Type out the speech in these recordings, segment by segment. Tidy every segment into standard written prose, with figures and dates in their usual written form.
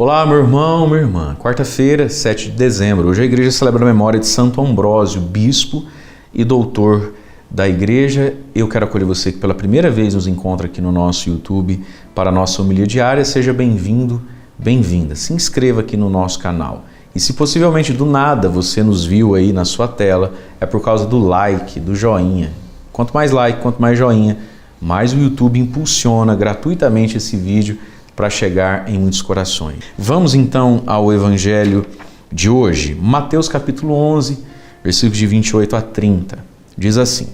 Olá, meu irmão, minha irmã. Quarta-feira, 7 de dezembro. Hoje a igreja celebra a memória de Santo Ambrósio, bispo e doutor da igreja. Eu quero acolher você que pela primeira vez nos encontra aqui no nosso YouTube para a nossa homilia diária. Seja bem-vindo, bem-vinda. Se inscreva aqui no nosso canal. E se possivelmente do nada você nos viu aí na sua tela, é por causa do like, do joinha. Quanto mais like, quanto mais joinha, mais o YouTube impulsiona gratuitamente esse vídeo para chegar em muitos corações. Vamos então ao evangelho de hoje. Mateus capítulo 11, versículos de 28 a 30. Diz assim: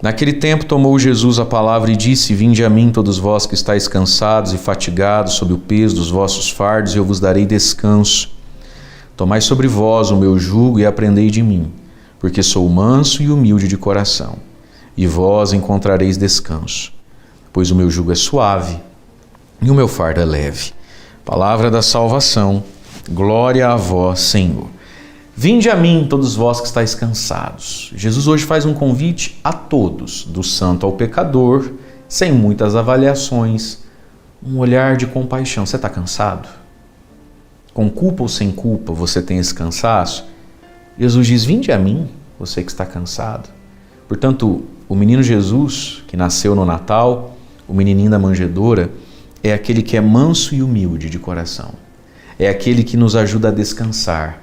Naquele tempo tomou Jesus a palavra e disse: Vinde a mim todos vós que estáis cansados e fatigados sob o peso dos vossos fardos, e eu vos darei descanso. Tomai sobre vós o meu jugo e aprendei de mim, porque sou manso e humilde de coração, e vós encontrareis descanso, pois o meu jugo é suave e o meu fardo é leve. Palavra da salvação, glória a vós, Senhor. Vinde a mim, todos vós que estáis cansados. Jesus hoje faz um convite a todos, do santo ao pecador, sem muitas avaliações, um olhar de compaixão. Você está cansado? Com culpa ou sem culpa você tem esse cansaço? Jesus diz: vinde a mim, você que está cansado. Portanto, o menino Jesus, que nasceu no Natal, o menininho da manjedoura, é aquele que é manso e humilde de coração. É aquele que nos ajuda a descansar.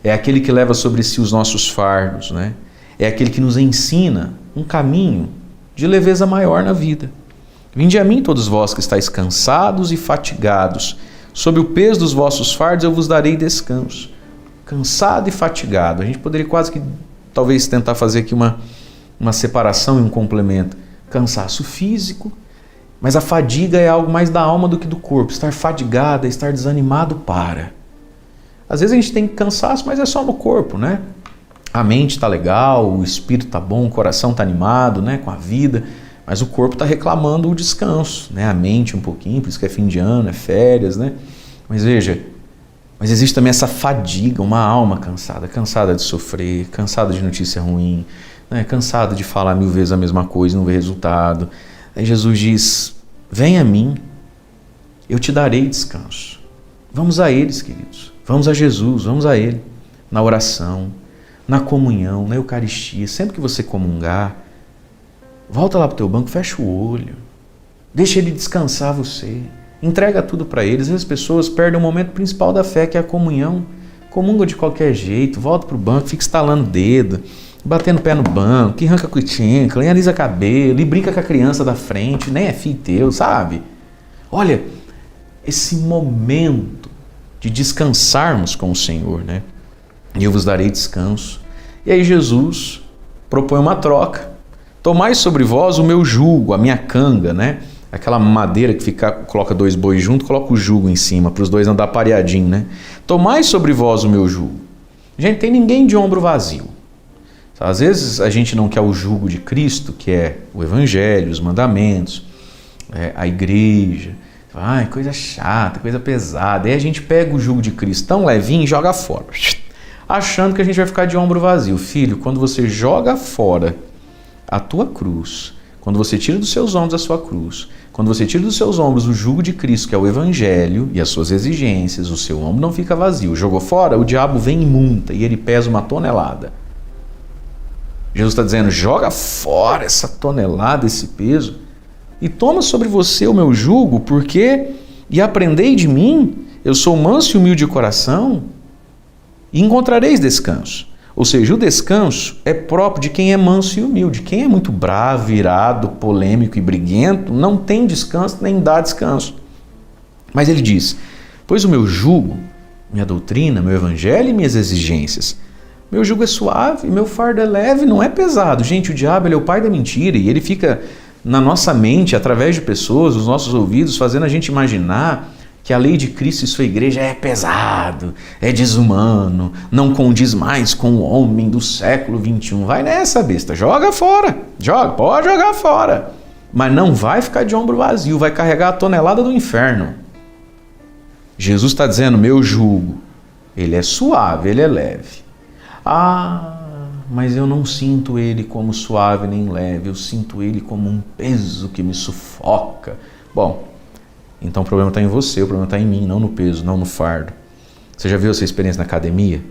É aquele que leva sobre si os nossos fardos, né? É aquele que nos ensina um caminho de leveza maior na vida. Vinde a mim todos vós que estáis cansados e fatigados. Sob o peso dos vossos fardos eu vos darei descanso. Cansado e fatigado. A gente poderia quase que talvez tentar fazer aqui uma separação e um complemento. Cansaço físico, mas a fadiga é algo mais da alma do que do corpo. Estar fadigado é estar desanimado para. Às vezes a gente tem cansaço, mas é só no corpo, né? A mente está legal, o espírito está bom, o coração está animado, né, com a vida, mas o corpo está reclamando o descanso, né? A mente um pouquinho, por isso que é fim de ano, é férias, né? Mas veja, mas existe também essa fadiga, uma alma cansada, cansada de sofrer, cansada de notícia ruim, né? Cansada de falar 1000 vezes a mesma coisa e não ver resultado. Aí Jesus diz: vem a mim, eu te darei descanso. Vamos a eles, queridos. Vamos a Jesus, vamos a Ele. Na oração, na comunhão, na Eucaristia. Sempre que você comungar, volta lá para o teu banco, fecha o olho. Deixa Ele descansar você. Entrega tudo para Ele. Às vezes as pessoas perdem o momento principal da fé, que é a comunhão. Comunga de qualquer jeito, volta para o banco, fica estalando o dedo, batendo o pé no banco, que arranca a cutícula, e alisa cabelo, e brinca com a criança da frente, nem é filho teu, sabe? Olha, esse momento de descansarmos com o Senhor, né? E eu vos darei descanso. E aí Jesus propõe uma troca. Tomai sobre vós o meu jugo, a minha canga, né? Aquela madeira que coloca 2 bois junto, coloca o jugo em cima, para os dois andar pareadinho, né? Tomai sobre vós o meu jugo. Gente, tem ninguém de ombro vazio. Às vezes a gente não quer o jugo de Cristo, que é o Evangelho, os mandamentos, a igreja. Ai, coisa chata, coisa pesada. Aí a gente pega o jugo de Cristo tão levinho e joga fora, achando que a gente vai ficar de ombro vazio. Filho, quando você joga fora a tua cruz, quando você tira dos seus ombros a sua cruz, quando você tira dos seus ombros o jugo de Cristo, que é o Evangelho e as suas exigências, o seu ombro não fica vazio. Jogou fora, o diabo vem e multa, e ele pesa 1 tonelada. Jesus está dizendo: joga fora essa tonelada, esse peso, e toma sobre você o meu jugo, e aprendei de mim, eu sou manso e humilde de coração, e encontrareis descanso. Ou seja, o descanso é próprio de quem é manso e humilde. Quem é muito bravo, irado, polêmico e briguento, não tem descanso nem dá descanso. Mas ele diz: pois o meu jugo, minha doutrina, meu evangelho e minhas exigências, meu jugo é suave, meu fardo é leve, não é pesado. Gente, o diabo, ele é o pai da mentira, e ele fica na nossa mente, através de pessoas, nos nossos ouvidos, fazendo a gente imaginar que a lei de Cristo e sua igreja é pesado, é desumano, não condiz mais com o homem do século XXI. Vai nessa, besta, joga fora, pode jogar fora, mas não vai ficar de ombro vazio, vai carregar a tonelada do inferno. Jesus está dizendo: meu jugo, ele é suave, ele é leve. Mas eu não sinto ele como suave nem leve, eu sinto ele como um peso que me sufoca. Bom, Então o problema está em você, o problema está em mim, não no peso, não no fardo. Você já viu essa experiência na academia?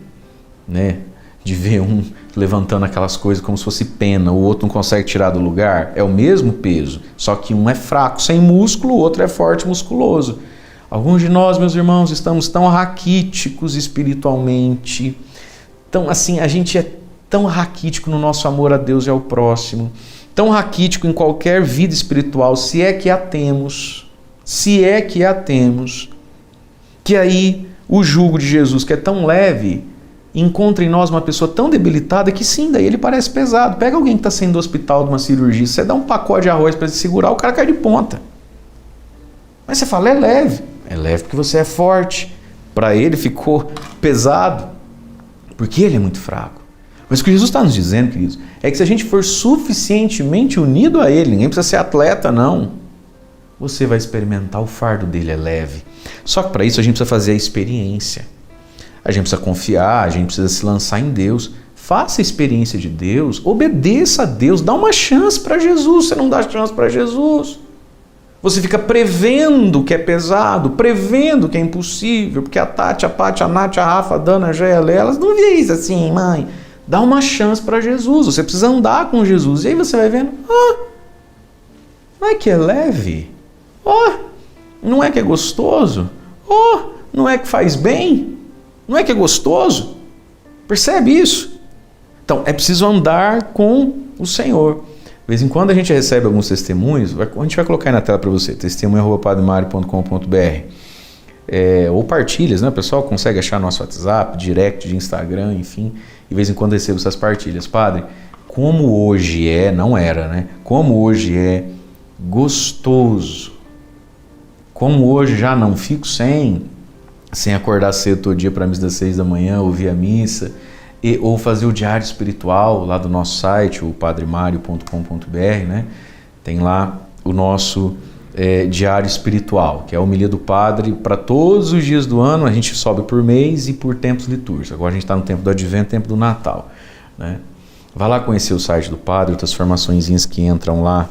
Né? De ver um levantando aquelas coisas como se fosse pena, o outro não consegue tirar do lugar. É o mesmo peso, só que um é fraco, sem músculo, o outro é forte, musculoso. Alguns de nós, meus irmãos, estamos tão raquíticos espiritualmente. Então, assim, a gente é tão raquítico no nosso amor a Deus e ao próximo, tão raquítico em qualquer vida espiritual, se é que a temos, que aí o jugo de Jesus, que é tão leve, encontra em nós uma pessoa tão debilitada que sim, daí ele parece pesado. Pega alguém que está saindo do hospital de uma cirurgia, você dá um pacote de arroz para ele segurar, o cara cai de ponta. Mas você fala, é leve porque você é forte. Para ele ficou pesado, porque ele é muito fraco. Mas o que Jesus está nos dizendo, queridos, é que se a gente for suficientemente unido a ele, ninguém precisa ser atleta, não, você vai experimentar o fardo dele, é leve. Só que para isso a gente precisa fazer a experiência. A gente precisa confiar, a gente precisa se lançar em Deus. Faça a experiência de Deus, obedeça a Deus, dá uma chance para Jesus. Você não dá chance para Jesus. Você fica prevendo que é pesado, prevendo que é impossível, porque a Tati, a Paty, a Nath, a Rafa, a Dana, a Géia, a Léa, elas não vêem isso assim, mãe. Dá uma chance para Jesus, você precisa andar com Jesus. E aí você vai vendo, não é que é leve? Não é que é gostoso? Não é que faz bem? Não é que é gostoso? Percebe isso? Então, é preciso andar com o Senhor. De vez em quando a gente recebe alguns testemunhos, a gente vai colocar aí na tela para você, testemunho@padremario.com.br, ou partilhas, né? O pessoal consegue achar nosso WhatsApp, direct de Instagram, enfim, e de vez em quando recebo essas partilhas. Padre, como hoje não era, né? Como hoje é gostoso, como hoje já não fico sem acordar cedo todo dia para a missa das 6 da manhã, ouvir a missa, ou fazer o diário espiritual lá do nosso site, o padremario.com.br, né? Tem lá o nosso diário espiritual, que é a homilia do padre para todos os dias do ano. A gente sobe por mês e por tempos litúrgicos. Agora a gente está no tempo do Advento, tempo do Natal, né? Vá lá conhecer o site do padre, outras formaçõezinhas que entram lá,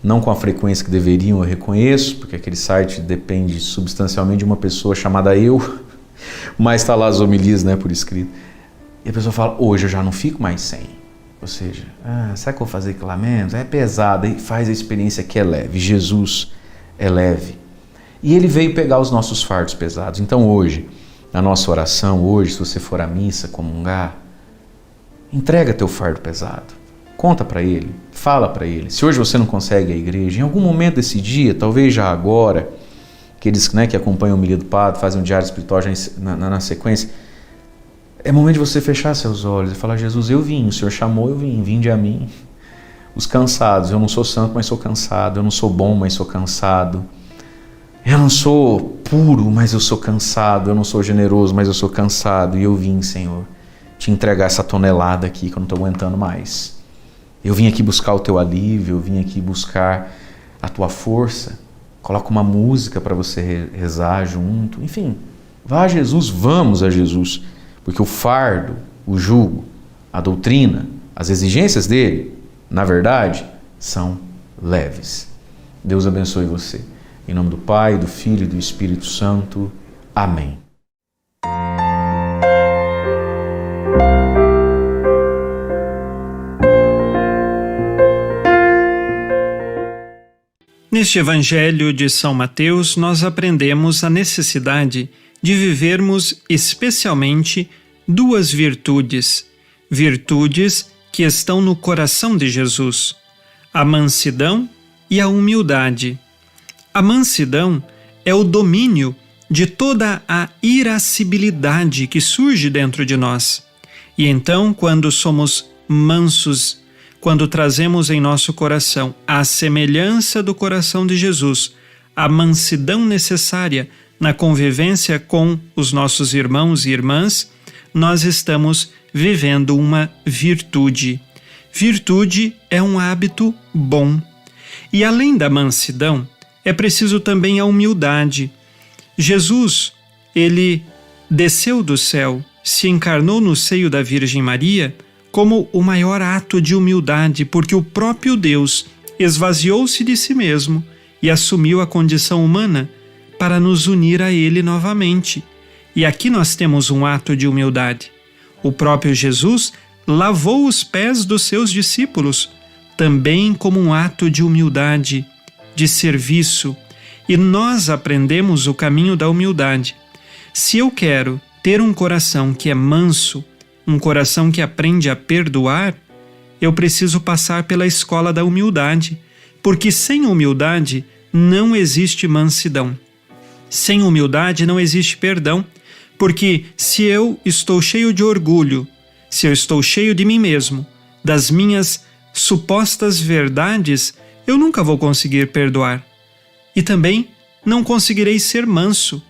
não com a frequência que deveriam, eu reconheço, porque aquele site depende substancialmente de uma pessoa chamada eu, mas está lá as homilias, né, por escrito. E a pessoa fala, hoje eu já não fico mais sem. Ou seja, será que eu vou fazer aquilo lá menos? É pesado, e faz a experiência que é leve. Jesus é leve. E ele veio pegar os nossos fardos pesados. Então hoje, na nossa oração, hoje, se você for à missa, comungar, entrega teu fardo pesado. Conta para ele, fala para ele. Se hoje você não consegue ir à igreja, em algum momento desse dia, talvez já agora, aqueles, né, que acompanham o homilia do padre, fazem um diário espiritual já na sequência, é momento de você fechar seus olhos e falar, Jesus, eu vim, o Senhor chamou, eu vim, vinde a mim. Os cansados, eu não sou santo, mas sou cansado, eu não sou bom, mas sou cansado, eu não sou puro, mas eu sou cansado, eu não sou generoso, mas eu sou cansado, e eu vim, Senhor, te entregar essa tonelada aqui que eu não estou aguentando mais. Eu vim aqui buscar o teu alívio, eu vim aqui buscar a tua força. Coloca uma música para você rezar junto. Enfim, vá a Jesus, vamos a Jesus. Porque o fardo, o jugo, a doutrina, as exigências dele, na verdade, são leves. Deus abençoe você. Em nome do Pai, do Filho e do Espírito Santo. Amém. Neste Evangelho de São Mateus, nós aprendemos a necessidade de vivermos especialmente duas virtudes que estão no coração de Jesus: a mansidão e a humildade. A mansidão é o domínio de toda a irascibilidade que surge dentro de nós. E então, quando somos mansos, quando trazemos em nosso coração a semelhança do coração de Jesus, a mansidão necessária na convivência com os nossos irmãos e irmãs, nós estamos vivendo uma virtude. Virtude é um hábito bom. E além da mansidão, é preciso também a humildade. Jesus, ele desceu do céu, se encarnou no seio da Virgem Maria como o maior ato de humildade, porque o próprio Deus esvaziou-se de si mesmo e assumiu a condição humana para nos unir a Ele novamente. E aqui nós temos um ato de humildade. O próprio Jesus lavou os pés dos seus discípulos, também como um ato de humildade, de serviço. E nós aprendemos o caminho da humildade. Se eu quero ter um coração que é manso, um coração que aprende a perdoar, eu preciso passar pela escola da humildade, porque sem humildade não existe mansidão. Sem humildade não existe perdão, porque se eu estou cheio de orgulho, se eu estou cheio de mim mesmo, das minhas supostas verdades, eu nunca vou conseguir perdoar. E também não conseguirei ser manso,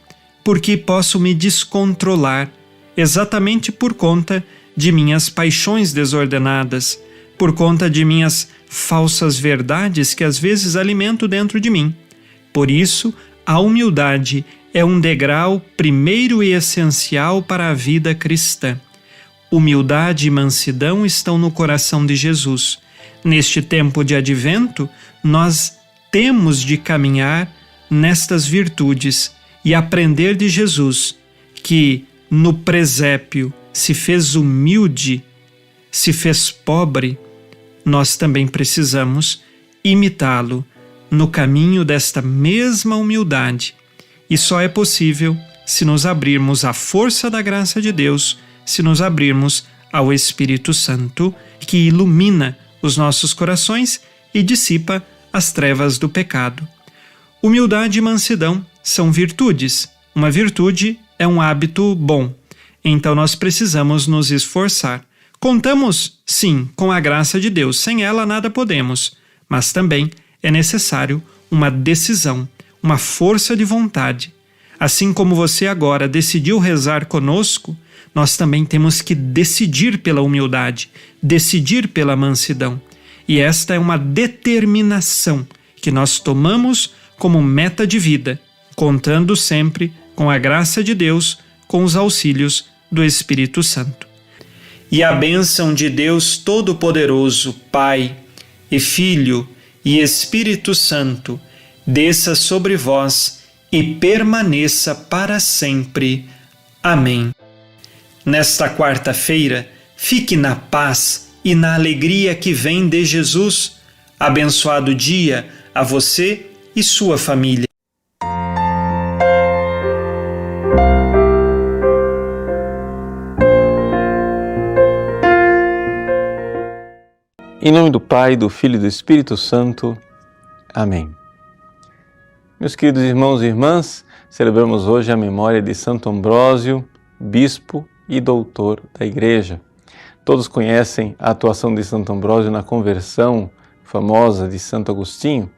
porque posso me descontrolar, exatamente por conta de minhas paixões desordenadas, por conta de minhas falsas verdades que às vezes alimento dentro de mim. Por isso, a humildade é um degrau primeiro e essencial para a vida cristã. Humildade e mansidão estão no coração de Jesus. Neste tempo de advento, nós temos de caminhar nestas virtudes e aprender de Jesus, que no presépio se fez humilde, se fez pobre. Nós também precisamos imitá-lo no caminho desta mesma humildade. E só é possível se nos abrirmos à força da graça de Deus, se nos abrirmos ao Espírito Santo, que ilumina os nossos corações e dissipa as trevas do pecado. Humildade e mansidão são virtudes. Uma virtude é um hábito bom. Então nós precisamos nos esforçar. Contamos, sim, com a graça de Deus. Sem ela nada podemos. Mas também é necessário uma decisão, uma força de vontade. Assim como você agora decidiu rezar conosco, nós também temos que decidir pela humildade, decidir pela mansidão. E esta é uma determinação que nós tomamos como meta de vida, contando sempre com a graça de Deus, com os auxílios do Espírito Santo. E a bênção de Deus Todo-Poderoso, Pai e Filho e Espírito Santo, desça sobre vós e permaneça para sempre. Amém. Nesta quarta-feira, fique na paz e na alegria que vem de Jesus. Abençoado dia a você e sua família. Em nome do Pai, do Filho e do Espírito Santo. Amém. Meus queridos irmãos e irmãs, celebramos hoje a memória de Santo Ambrósio, bispo e doutor da Igreja. Todos conhecem a atuação de Santo Ambrósio na conversão famosa de Santo Agostinho,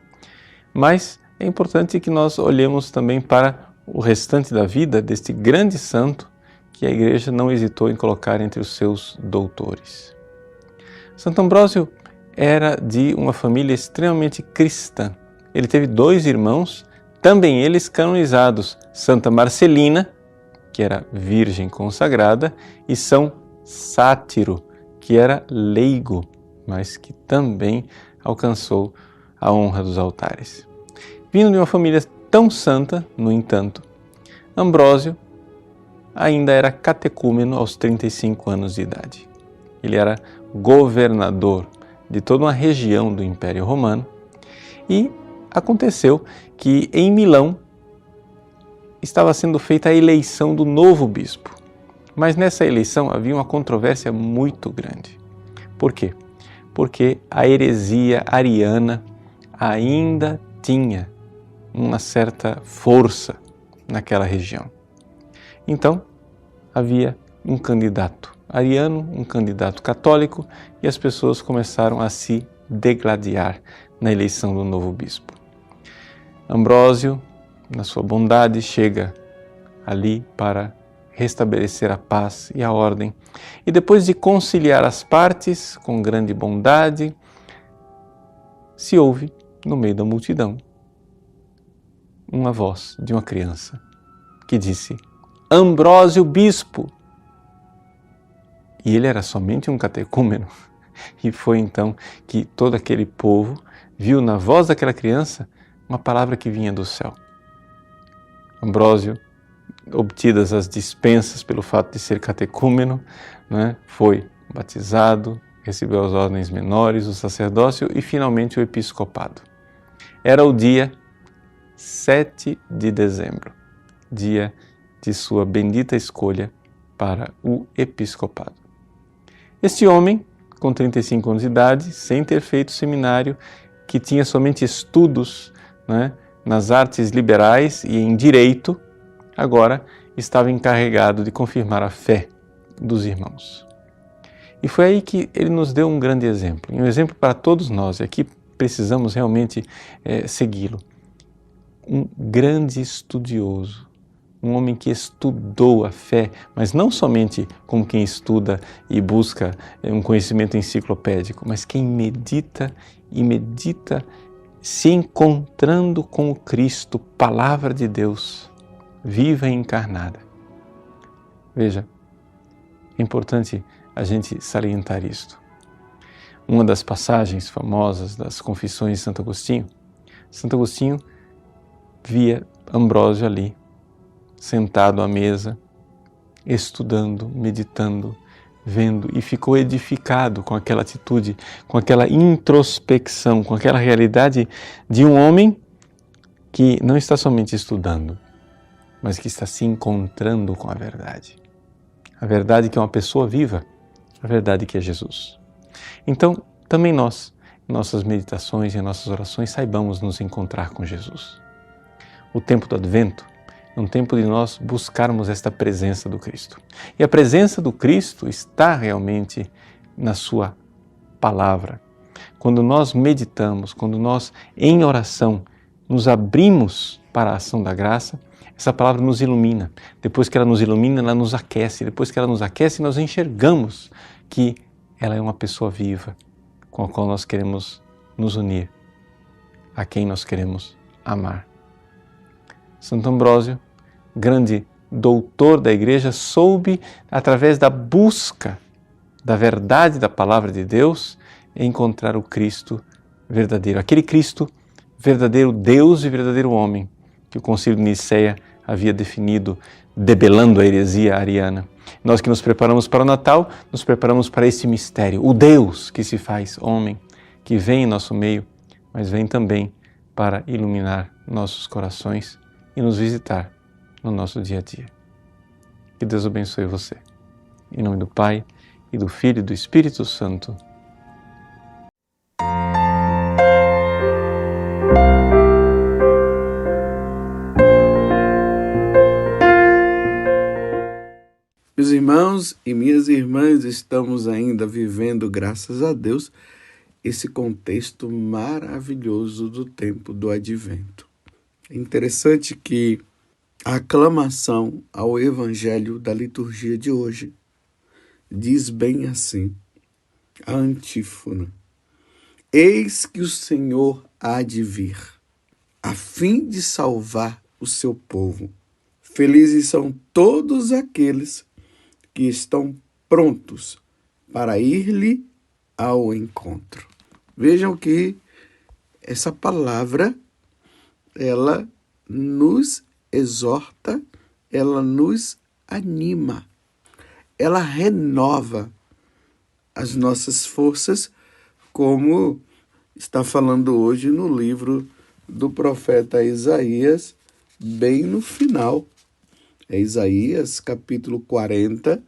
mas é importante que nós olhemos também para o restante da vida deste grande santo que a Igreja não hesitou em colocar entre os seus doutores. Santo Ambrósio era de uma família extremamente cristã. Ele teve 2 irmãos, também eles canonizados, Santa Marcelina, que era virgem consagrada, e São Sátiro, que era leigo, mas que também alcançou a honra dos altares. Vindo de uma família tão santa, no entanto, Ambrósio ainda era catecúmeno aos 35 anos de idade. Ele era governador de toda uma região do Império Romano e aconteceu que em Milão estava sendo feita a eleição do novo bispo. Mas nessa eleição havia uma controvérsia muito grande. Por quê? Porque a heresia ariana ainda tinha uma certa força naquela região. Então, havia um candidato ariano, um candidato católico, e as pessoas começaram a se degladiar na eleição do novo bispo. Ambrósio, na sua bondade, chega ali para restabelecer a paz e a ordem. E depois de conciliar as partes com grande bondade, se ouve, no meio da multidão, uma voz de uma criança que disse: Ambrósio bispo! E ele era somente um catecúmeno. E foi então que todo aquele povo viu na voz daquela criança uma palavra que vinha do céu. Ambrósio, obtidas as dispensas pelo fato de ser catecúmeno, né, foi batizado, recebeu as ordens menores, o sacerdócio e finalmente o episcopado. Era o dia 7 de dezembro, dia de sua bendita escolha para o episcopado. Este homem, com 35 anos de idade, sem ter feito seminário, que tinha somente estudos, né, nas artes liberais e em direito, agora estava encarregado de confirmar a fé dos irmãos. E foi aí que ele nos deu um grande exemplo, e um exemplo para todos nós, e aqui precisamos realmente segui-lo. Um grande estudioso, um homem que estudou a fé, mas não somente como quem estuda e busca um conhecimento enciclopédico, mas quem medita e medita se encontrando com o Cristo, Palavra de Deus, viva e encarnada. Veja, é importante a gente salientar isto. Uma das passagens famosas das Confissões de Santo Agostinho via Ambrósio ali, sentado à mesa, estudando, meditando, vendo, e ficou edificado com aquela atitude, com aquela introspecção, com aquela realidade de um homem que não está somente estudando, mas que está se encontrando com a verdade. A verdade que é uma pessoa viva, a verdade que é Jesus. Então, também nós, em nossas meditações e em nossas orações, saibamos nos encontrar com Jesus. O tempo do Advento é um tempo de nós buscarmos esta presença do Cristo. E a presença do Cristo está realmente na sua palavra. Quando nós meditamos, quando nós, em oração, nos abrimos para a ação da graça, essa palavra nos ilumina. Depois que ela nos ilumina, ela nos aquece. Depois que ela nos aquece, nós enxergamos que ela é uma pessoa viva, com a qual nós queremos nos unir, a quem nós queremos amar. Santo Ambrósio, grande doutor da Igreja, soube, através da busca da verdade da Palavra de Deus, encontrar o Cristo verdadeiro. Aquele Cristo verdadeiro Deus e verdadeiro homem, que o Concílio de Nicéia havia definido, debelando a heresia ariana. Nós que nos preparamos para o Natal, nos preparamos para esse mistério, o Deus que se faz homem, que vem em nosso meio, mas vem também para iluminar nossos corações e nos visitar no nosso dia a dia. Que Deus abençoe você. Em nome do Pai, e do Filho e do Espírito Santo. Meus irmãos e minhas irmãs, estamos ainda vivendo, graças a Deus, esse contexto maravilhoso do tempo do Advento. É interessante que a aclamação ao Evangelho da liturgia de hoje diz bem assim, a antífona: Eis que o Senhor há de vir, a fim de salvar o seu povo. Felizes são todos aqueles que estão prontos para ir-lhe ao encontro. Vejam que essa palavra, ela nos exorta, ela nos anima, ela renova as nossas forças, como está falando hoje no livro do profeta Isaías, bem no final. É Isaías, capítulo 40,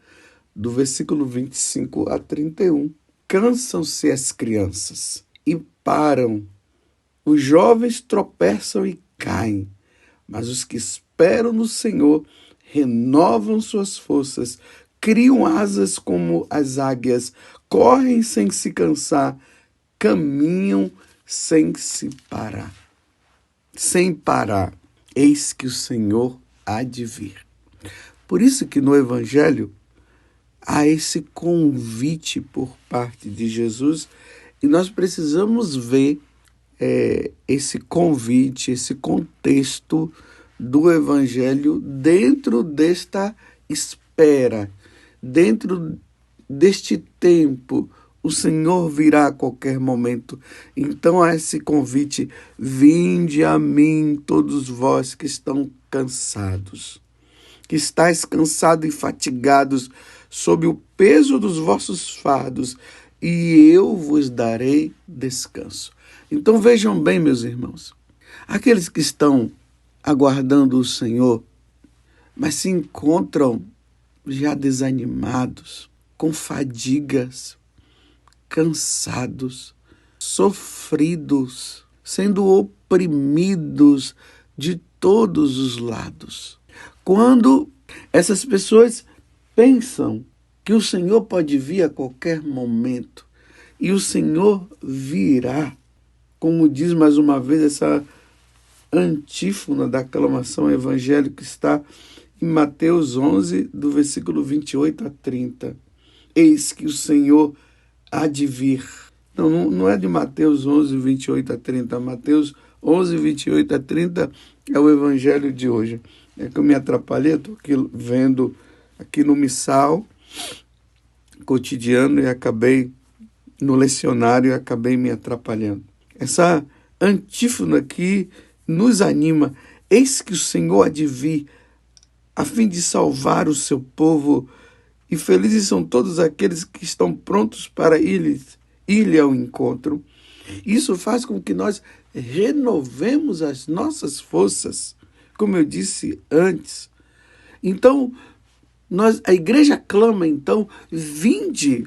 do versículo 25 a 31. Cansam-se as crianças e param. Os jovens tropeçam e caem, mas os que esperam no Senhor renovam suas forças, criam asas como as águias, correm sem se cansar, caminham sem se parar. Sem parar, eis que o Senhor há de vir. Por isso que no Evangelho há esse convite por parte de Jesus e nós precisamos ver esse convite, esse contexto do Evangelho dentro desta espera, dentro deste tempo. O Senhor virá a qualquer momento. Então há esse convite: vinde a mim todos vós que estão cansados, que estáis cansados e fatigados sob o peso dos vossos fardos, e eu vos darei descanso. Então vejam bem, meus irmãos, aqueles que estão aguardando o Senhor, mas se encontram já desanimados, com fadigas, cansados, sofridos, sendo oprimidos de todos os lados. Quando essas pessoas pensam que o Senhor pode vir a qualquer momento, e o Senhor virá, como diz mais uma vez essa antífona da aclamação evangélica que está em Mateus 11, do versículo 28 a 30. Eis que o Senhor há de vir. Não é de Mateus 11, 28 a 30. Mateus 11, 28 a 30 é o evangelho de hoje. É que eu me atrapalhei, estou aqui vendo aqui no missal cotidiano e acabei no lecionário e acabei me atrapalhando. Essa antífona aqui nos anima. Eis que o Senhor há de vir a fim de salvar o seu povo, e felizes são todos aqueles que estão prontos para ir-lhe ao encontro. Isso faz com que nós renovemos as nossas forças, como eu disse antes. Então, a igreja clama, então, vinde,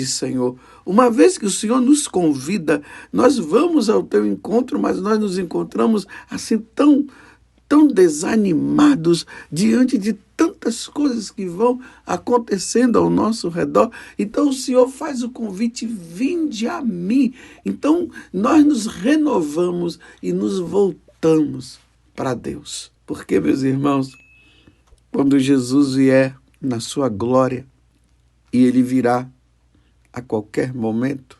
Senhor. Uma vez que o Senhor nos convida, nós vamos ao teu encontro, mas nós nos encontramos assim tão desanimados diante de tantas coisas que vão acontecendo ao nosso redor. Então o Senhor faz o convite, vinde a mim. Então nós nos renovamos e nos voltamos para Deus. Porque, meus irmãos, quando Jesus vier na sua glória, e ele virá a qualquer momento,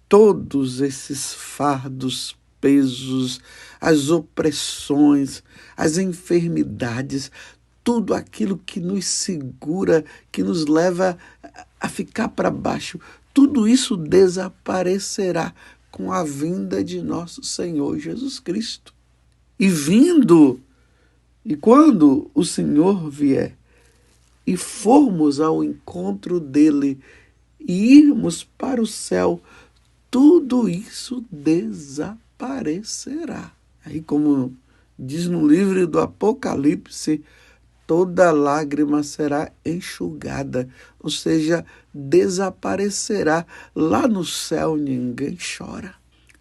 todos esses fardos, pesos, as opressões, as enfermidades, tudo aquilo que nos segura, que nos leva a ficar para baixo, tudo isso desaparecerá com a vinda de nosso Senhor Jesus Cristo. E quando o Senhor vier e formos ao encontro dele e irmos para o céu, tudo isso desaparecerá. Aí, como diz no livro do Apocalipse, toda lágrima será enxugada, ou seja, desaparecerá. Lá no céu ninguém chora.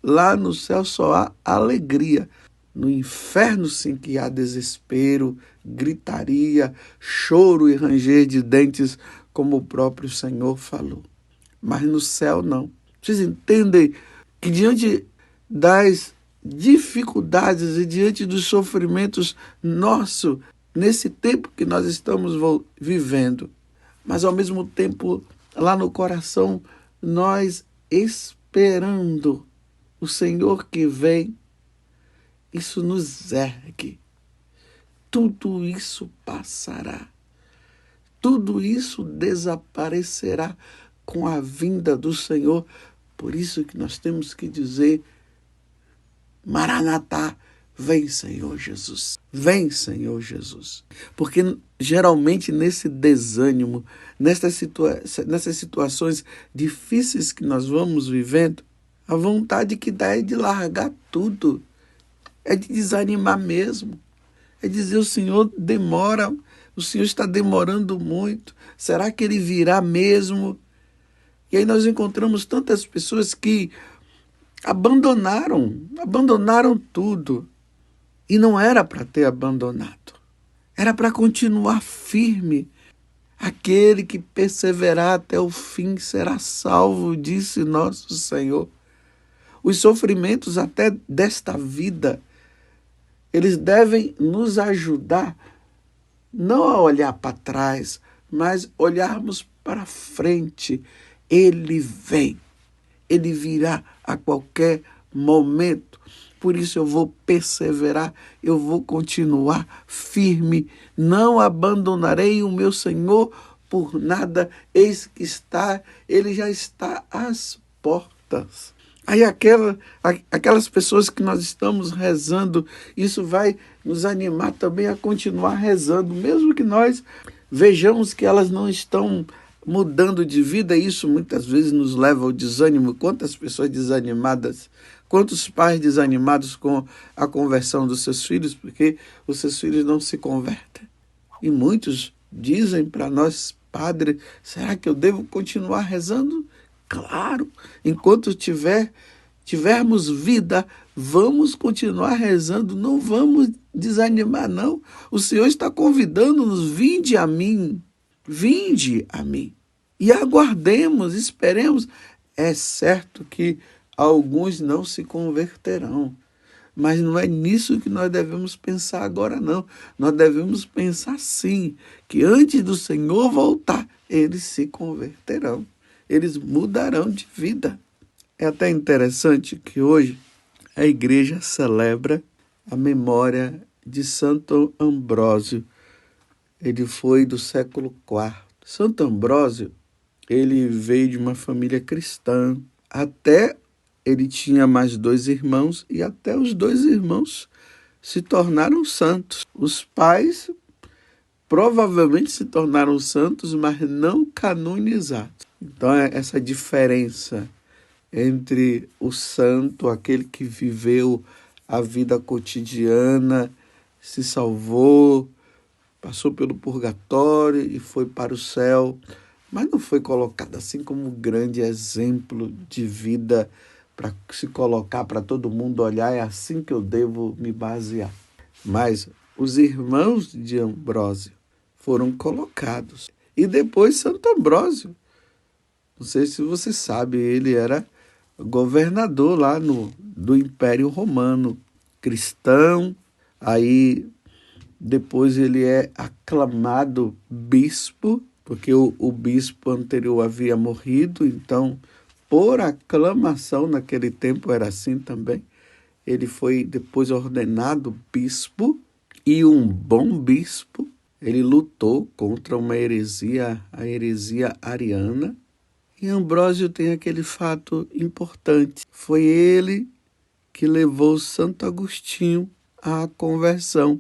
Lá no céu só há alegria. No inferno sim que há desespero, gritaria, choro e ranger de dentes, como o próprio Senhor falou. Mas no céu não. Vocês entendem que diante das dificuldades e diante dos sofrimentos nossos, nesse tempo que nós estamos vivendo, mas ao mesmo tempo lá no coração nós esperando o Senhor que vem, isso nos ergue. Tudo isso passará. Tudo isso desaparecerá com a vinda do Senhor. Por isso que nós temos que dizer: Maranatá, vem, Senhor Jesus. Vem, Senhor Jesus. Porque geralmente nesse desânimo, nessas situações difíceis que nós vamos vivendo, a vontade que dá é de largar tudo. É de desanimar mesmo. É dizer: o Senhor demora, o Senhor está demorando muito. Será que Ele virá mesmo? E aí nós encontramos tantas pessoas que abandonaram tudo. E não era para ter abandonado. Era para continuar firme. Aquele que perseverar até o fim será salvo, disse nosso Senhor. Os sofrimentos até desta vida, eles devem nos ajudar não a olhar para trás, mas olharmos para frente. Ele vem, ele virá a qualquer momento. Por isso eu vou perseverar, eu vou continuar firme. Não abandonarei o meu Senhor por nada. Eis que ele já está às portas. Aí aquelas pessoas que nós estamos rezando, isso vai nos animar também a continuar rezando, mesmo que nós vejamos que elas não estão mudando de vida. Isso muitas vezes nos leva ao desânimo. Quantas pessoas desanimadas, quantos pais desanimados com a conversão dos seus filhos, porque os seus filhos não se convertem. E muitos dizem para nós, padre, será que eu devo continuar rezando? Claro, enquanto tivermos vida, vamos continuar rezando, não vamos desanimar, não. O Senhor está convidando-nos, vinde a mim, e aguardemos, esperemos. É certo que alguns não se converterão, mas não é nisso que nós devemos pensar agora, não. Nós devemos pensar sim, que antes do Senhor voltar, eles se converterão, eles mudarão de vida. É até interessante que hoje a igreja celebra a memória de Santo Ambrósio. Ele foi do século IV. Santo Ambrósio, ele veio de uma família cristã. Até ele tinha mais 2 irmãos e até os 2 irmãos se tornaram santos. Os pais provavelmente se tornaram santos, mas não canonizados. Então é essa diferença entre o santo, aquele que viveu a vida cotidiana, se salvou, passou pelo purgatório e foi para o céu, mas não foi colocado assim como um grande exemplo de vida para se colocar para todo mundo olhar, é assim que eu devo me basear. Mas os irmãos de Ambrósio foram colocados. E depois Santo Ambrósio, não sei se você sabe, ele era governador lá do Império Romano, cristão. Aí depois ele é aclamado bispo, porque o bispo anterior havia morrido, então por aclamação, naquele tempo era assim também, ele foi depois ordenado bispo, e um bom bispo. Ele lutou contra uma heresia, a heresia ariana. E Ambrósio tem aquele fato importante. Foi ele que levou Santo Agostinho à conversão.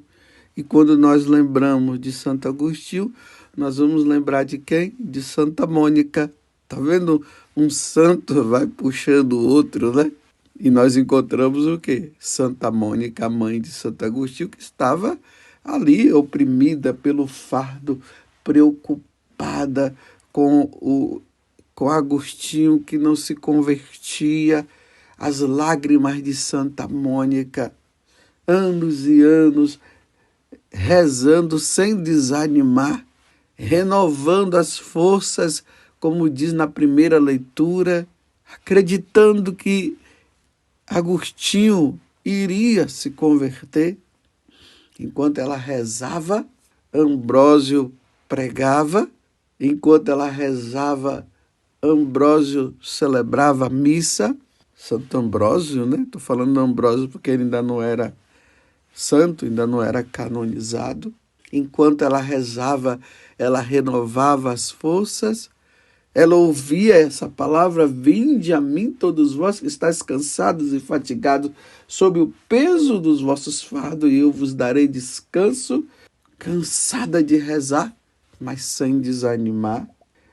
E quando nós lembramos de Santo Agostinho, nós vamos lembrar de quem? De Santa Mônica. Tá vendo? Um santo vai puxando o outro, né? E nós encontramos o quê? Santa Mônica, a mãe de Santo Agostinho, que estava ali oprimida pelo fardo, preocupada com Agostinho, que não se convertia, as lágrimas de Santa Mônica, anos e anos, rezando sem desanimar, renovando as forças, como diz na primeira leitura, acreditando que Agostinho iria se converter. Enquanto ela rezava, Ambrósio pregava. Enquanto ela rezava, Ambrósio celebrava a missa. Santo Ambrósio, né? Estou falando de Ambrósio porque ele ainda não era santo, ainda não era canonizado. Enquanto ela rezava, ela renovava as forças. Ela ouvia essa palavra: vinde a mim todos vós que estáis cansados e fatigados, sob o peso dos vossos fardos, e eu vos darei descanso. Cansada de rezar, mas sem desanimar.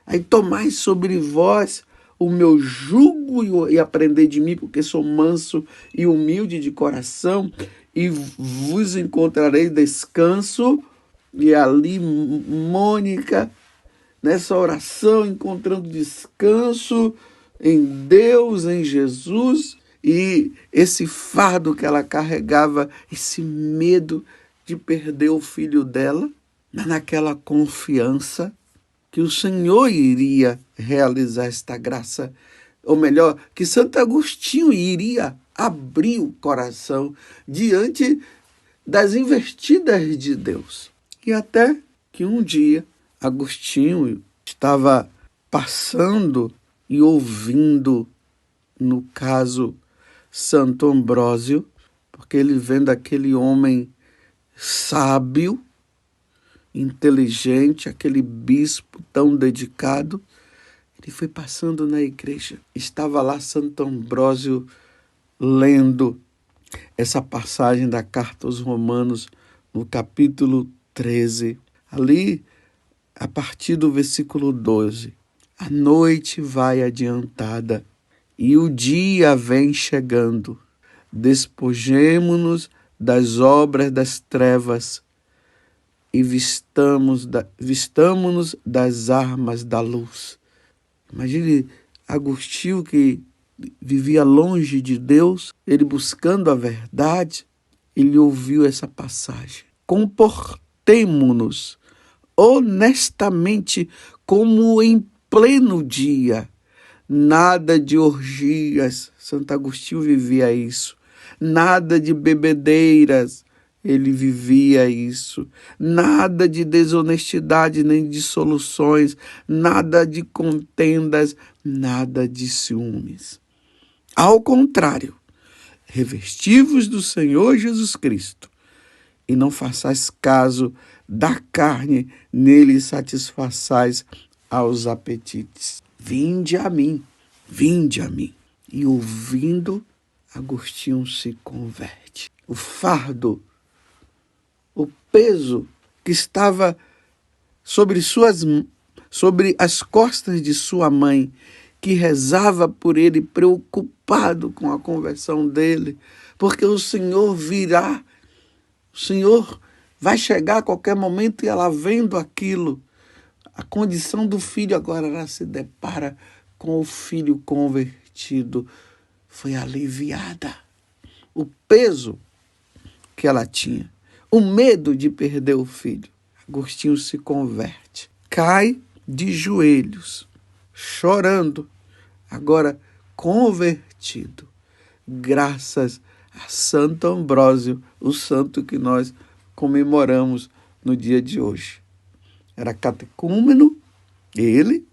Aí tomai sobre vós o meu jugo e aprendei de mim, porque sou manso e humilde de coração, e vos encontrarei descanso. E ali Mônica, nessa oração, encontrando descanso em Deus, em Jesus, e esse fardo que ela carregava, esse medo de perder o filho dela, mas naquela confiança que o Senhor iria realizar esta graça, ou melhor, que Santo Agostinho iria abrir o coração diante das investidas de Deus. E até que um dia Agostinho estava passando e ouvindo, no caso, Santo Ambrósio, porque ele vendo aquele homem sábio, inteligente, aquele bispo tão dedicado, Ele foi passando na igreja. Estava lá Santo Ambrósio lendo essa passagem da carta aos Romanos, no capítulo 13. Ali, a partir do versículo 12. A noite vai adiantada e o dia vem chegando. Despojemo-nos das obras das trevas e vistamo-nos das armas da luz. Imagine Agostinho, que vivia longe de Deus, ele buscando a verdade, ele ouviu essa passagem. Comportemo-nos honestamente como em pleno dia. Nada de orgias, Santo Agostinho vivia isso. Nada de bebedeiras, ele vivia isso. Nada de desonestidade nem de dissoluções, nada de contendas, nada de ciúmes. Ao contrário, revesti-vos do Senhor Jesus Cristo e não façais caso da carne, nele satisfaçais aos apetites. Vinde a mim, vinde a mim. E ouvindo, Agostinho se converte. O fardo, o peso que estava sobre as costas de sua mãe, que rezava por ele, preocupado com a conversão dele, porque o Senhor virá, o Senhor vai chegar a qualquer momento, e ela vendo aquilo, a condição do filho, agora ela se depara com o filho convertido, foi aliviada. O peso que ela tinha, o medo de perder o filho. Agostinho se converte, cai de joelhos, chorando, agora convertido, graças a Santo Ambrósio, o santo que nós comemoramos no dia de hoje. Era catecúmeno, ele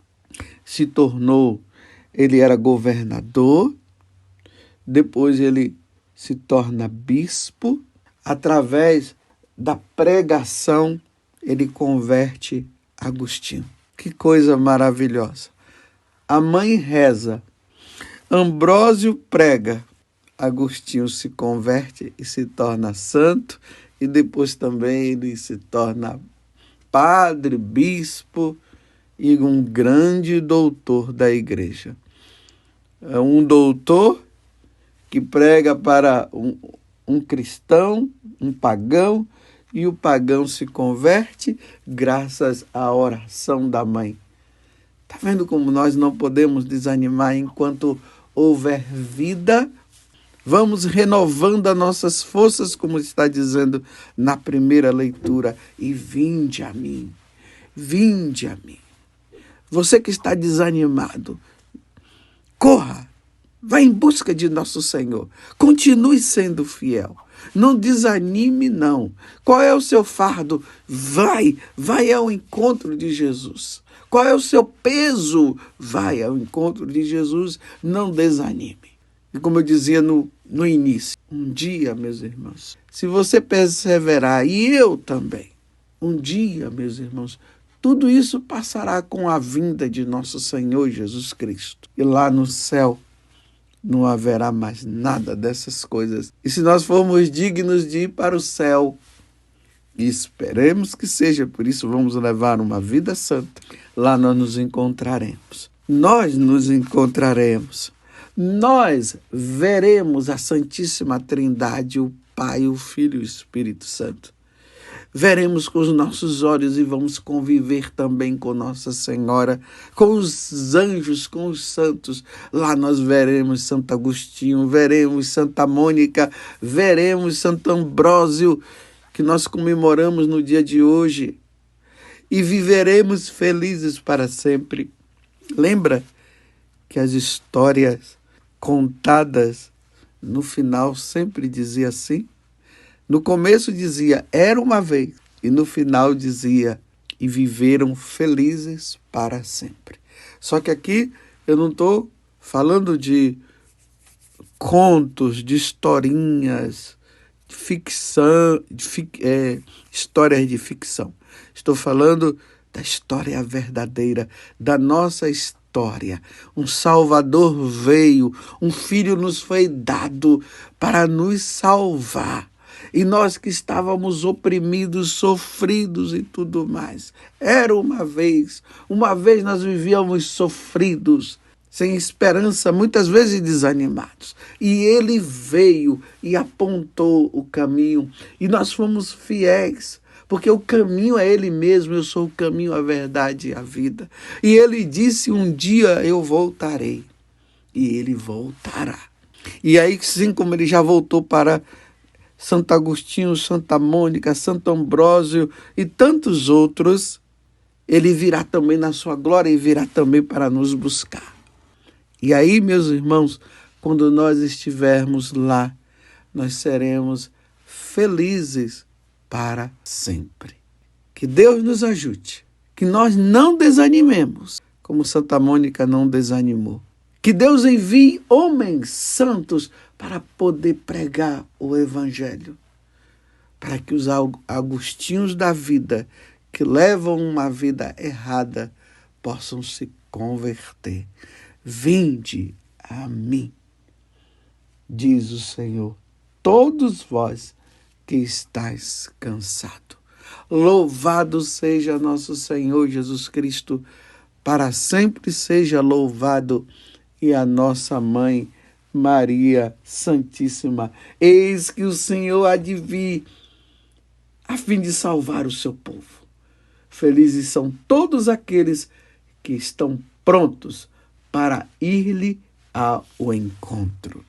era governador, depois ele se torna bispo, através da pregação ele converte Agostinho. Que coisa maravilhosa. A mãe reza, Ambrósio prega, Agostinho se converte e se torna santo, e depois também ele se torna padre, bispo e um grande doutor da igreja. É um doutor que prega para um cristão, um pagão, e o pagão se converte graças à oração da mãe. Está vendo como nós não podemos desanimar enquanto houver vida? Vamos renovando as nossas forças, como está dizendo na primeira leitura. E vinde a mim, vinde a mim. Você que está desanimado, corra, vá em busca de nosso Senhor. Continue sendo fiel. Não desanime, não. Qual é o seu fardo? Vai ao encontro de Jesus. Qual é o seu peso? Vai ao encontro de Jesus. Não desanime. E como eu dizia no início, um dia, meus irmãos, se você perseverar, e eu também, um dia, meus irmãos, tudo isso passará com a vinda de nosso Senhor Jesus Cristo. E lá no céu não haverá mais nada dessas coisas. E se nós formos dignos de ir para o céu, e esperemos que seja, por isso vamos levar uma vida santa, lá nós nos encontraremos. Nós nos encontraremos. Nós veremos a Santíssima Trindade, o Pai, o Filho e o Espírito Santo. Veremos com os nossos olhos e vamos conviver também com Nossa Senhora, com os anjos, com os santos. Lá nós veremos Santo Agostinho, veremos Santa Mônica, veremos Santo Ambrósio, que nós comemoramos no dia de hoje, e viveremos felizes para sempre. Lembra que as histórias contadas no final sempre dizia assim? No começo dizia, era uma vez, e no final dizia, e viveram felizes para sempre. Só que aqui eu não estou falando de contos, de historinhas, de ficção, histórias de ficção. Estou falando da história verdadeira, da nossa história. Um Salvador veio, um Filho nos foi dado para nos salvar. E nós que estávamos oprimidos, sofridos e tudo mais. Era uma vez nós vivíamos sofridos, sem esperança, muitas vezes desanimados. E ele veio e apontou o caminho. E nós fomos fiéis, porque o caminho é ele mesmo. Eu sou o caminho, a verdade e a vida. E ele disse, um dia eu voltarei. E ele voltará. E aí, assim como ele já voltou para Santo Agostinho, Santa Mônica, Santo Ambrósio e tantos outros, ele virá também na sua glória e virá também para nos buscar. E aí, meus irmãos, quando nós estivermos lá, nós seremos felizes para sempre. Que Deus nos ajude, que nós não desanimemos, como Santa Mônica não desanimou. Que Deus envie homens santos para poder pregar o Evangelho, para que os agostinhos da vida, que levam uma vida errada, possam se converter. Vinde a mim, diz o Senhor, todos vós que estáis cansados. Louvado seja nosso Senhor Jesus Cristo, para sempre seja louvado, e a nossa mãe Maria Santíssima. Eis que o Senhor há de vir a fim de salvar o seu povo. Felizes são todos aqueles que estão prontos para ir-lhe ao encontro.